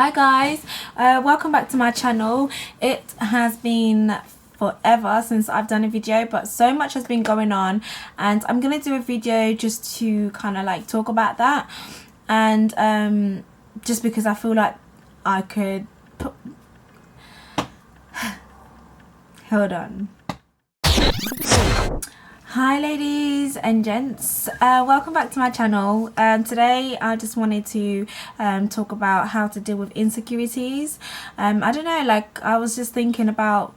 Hi guys, welcome back to my channel. It has been forever since I've done a video, but so much has been going on, and I'm gonna do a video just to kind of like talk about that, and just because I feel like I could put... hold on. Hi ladies and gents, welcome back to my channel. Today I just wanted to talk about how to deal with insecurities. I don't know, like I was just thinking about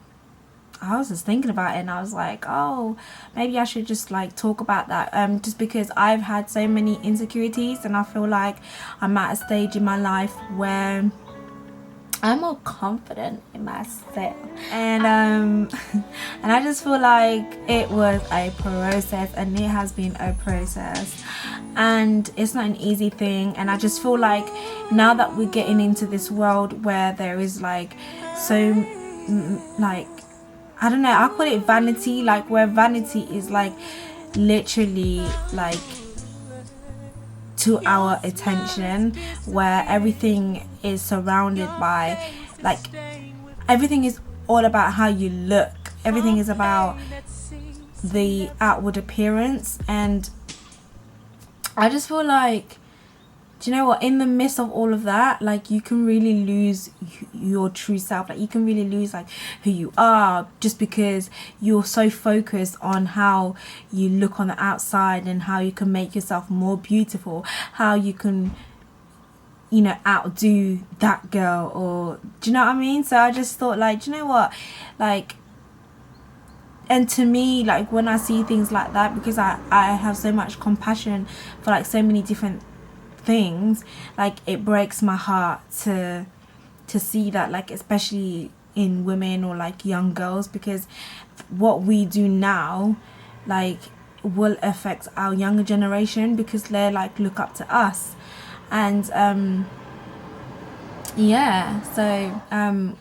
it, and I was like, oh, maybe I should just like talk about that, just because I've had so many insecurities, and I feel like I'm at a stage in my life where I'm more confident in myself, and and I just feel like it was a process, and it has been a process, and it's not an easy thing. And I just feel like now that we're getting into this world where there is like so like, I don't know, I call it vanity, like where vanity is like literally like to our attention, where everything is surrounded by, like, everything is all about how you look, everything is about the outward appearance. And I just feel like, do you know what, in the midst of all of that, like you can really lose your true self, like you can really lose like who you are, just because you're so focused on how you look on the outside and how you can make yourself more beautiful, how you can, you know, outdo that girl, or do you know what I mean? So I just thought, like, do you know what, like, and to me, like when I see things like that, because I have so much compassion for like so many different things, like it breaks my heart to see that, like especially in women or like young girls, because what we do now like will affect our younger generation, because they're like look up to us. And yeah, so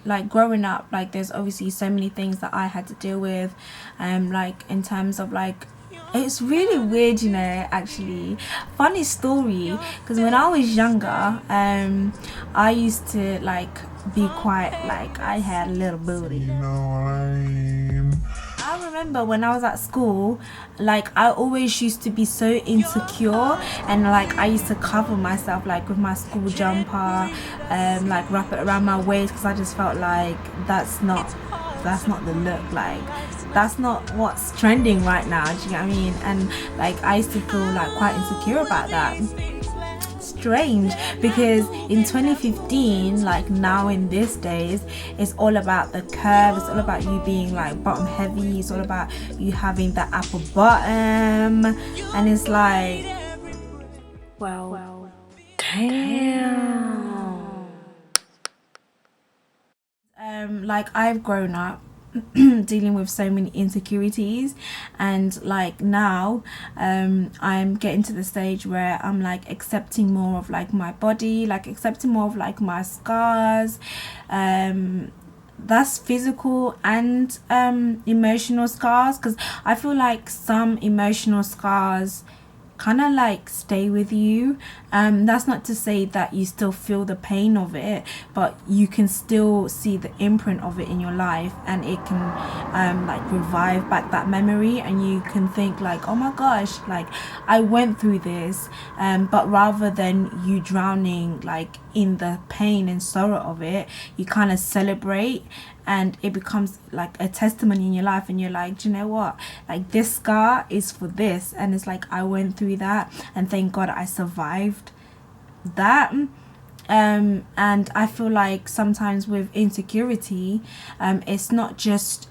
like growing up, like there's obviously so many things that I had to deal with, like in terms of like, it's really weird, you know, actually. Funny story, because when I was younger, I used to like be quite, like, I had a little booty. You know what I mean? I remember when I was at school, like I always used to be so insecure, and like I used to cover myself like with my school jumper, like wrap it around my waist, because I just felt like that's not the look, like that's not what's trending right now, do you know what I mean? And like I used to feel like quite insecure about that. Strange, because in 2015, like now in these days, it's all about the curve, it's all about you being like bottom heavy, it's all about you having that apple bottom, and it's like, well damn. Like I've grown up dealing with so many insecurities, and like now I'm getting to the stage where I'm like accepting more of like my body, like accepting more of like my scars, that's physical and emotional scars, because I feel like some emotional scars kind of like stay with you. That's not to say that you still feel the pain of it, but you can still see the imprint of it in your life, and it can like revive back that memory, and you can think like, oh my gosh, like I went through this, but rather than you drowning like in the pain and sorrow of it, you kind of celebrate, and it becomes like a testimony in your life, and you're like, do you know what, like this scar is for this, and it's like I went through that, and thank God I survived that. And I feel like sometimes with insecurity, it's not just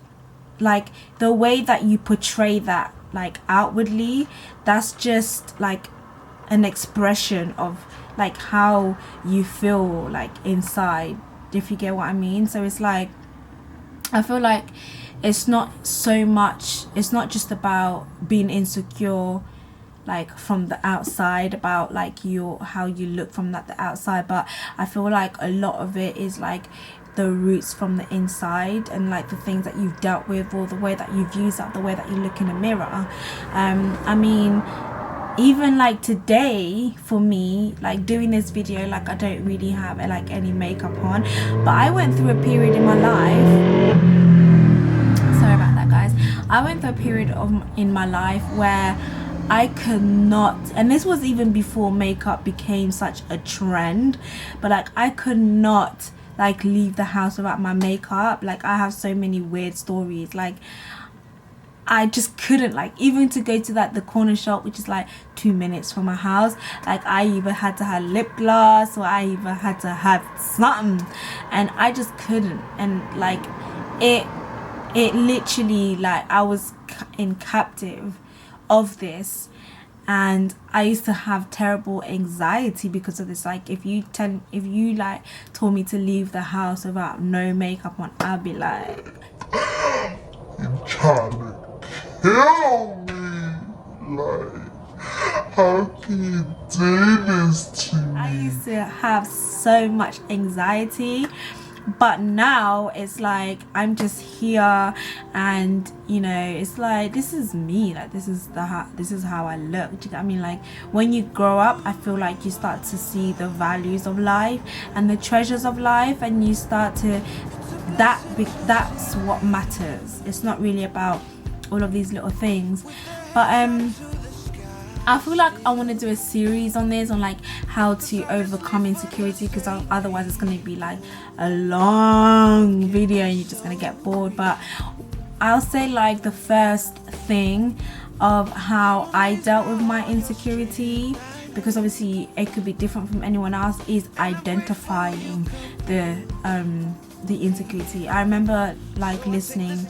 like the way that you portray that like outwardly, that's just like an expression of like how you feel like inside, if you get what I mean. So it's like, I feel like it's not just about being insecure like from the outside, about like how you look from the outside, but I feel like a lot of it is like the roots from the inside, and like the things that you've dealt with, or the way that you view yourself, the way that you look in a mirror. I mean, even like today for me, like doing this video, like I don't really have like any makeup on, but I went through a period in my life, sorry about that guys, I went through a period in my life where I could not, and this was even before makeup became such a trend, but like I could not like leave the house without my makeup. Like I have so many weird stories, like I just couldn't, like even to go to the corner shop, which is like 2 minutes from my house, like I either had to have lip gloss or I either had to have something, and I just couldn't. And like it literally, like I was in captive of this, and I used to have terrible anxiety because of this. Like if you like told me to leave the house without no makeup on, I'd be like, you trying to kill me? Like, how can you do this to me? I used to have so much anxiety, but now it's like I'm just here, and you know, it's like this is me, like this is how I look. Do you get what I mean? Like when you grow up, I feel like you start to see the values of life and the treasures of life, and you start to that's what matters. It's not really about all of these little things. But I feel like I want to do a series on this, on like how to overcome insecurity, because otherwise it's going to be like a long video and you're just going to get bored. But I'll say like the first thing of how I dealt with my insecurity, because obviously it could be different from anyone else, is identifying the insecurity. I remember like listening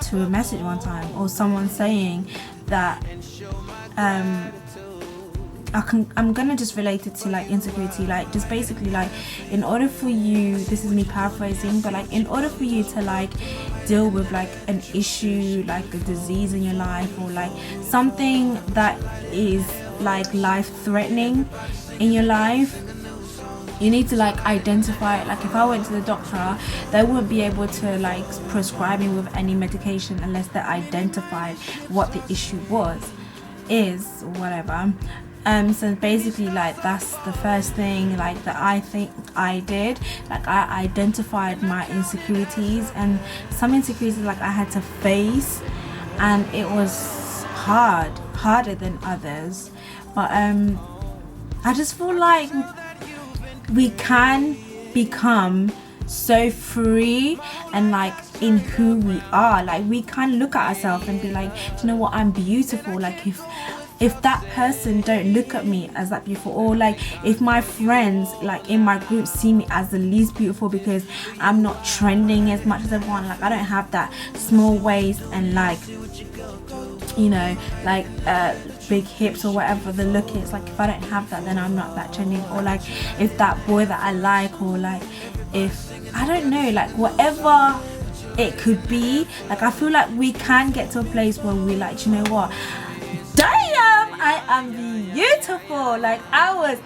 to a message one time, or someone saying that I'm gonna just relate it to like insecurity, like just basically like in order for you, this is me paraphrasing, but like in order for you to like deal with like an issue, like a disease in your life, or like something that is like life threatening in your life, you need to like identify it. Like if I went to the doctor, they wouldn't be able to like prescribe me with any medication unless they identified what the issue is whatever. So basically like that's the first thing like that I think I did. Like I identified my insecurities, and some insecurities like I had to face, and it was harder than others. But I just feel like we can become so free and like in who we are. Like we can look at ourselves and be like, do you know what, I'm beautiful. Like if that person don't look at me as that beautiful, or like if my friends like in my group see me as the least beautiful because I'm not trending as much as everyone, like I don't have that small waist and like, you know, like big hips or whatever the look is, like if I don't have that, then I'm not that trending. Or like if that boy that I like, or like if I don't know, like whatever it could be, like I feel like we can get to a place where we like, you know what, damn, I am beautiful. Like I was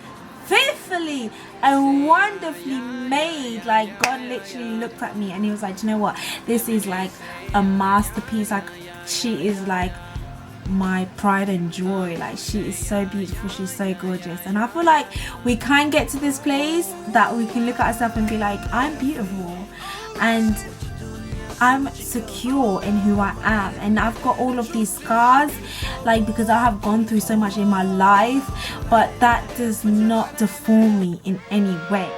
fearfully and wonderfully made. Like God literally looked at me and he was like, you know what, this is like a masterpiece. Like she is like my pride and joy. Like she is so beautiful, she's so gorgeous. And I feel like we can get to this place that we can look at ourselves and be like, I'm beautiful and I'm secure in who I am, and I've got all of these scars like because I have gone through so much in my life, but that does not deform me in any way.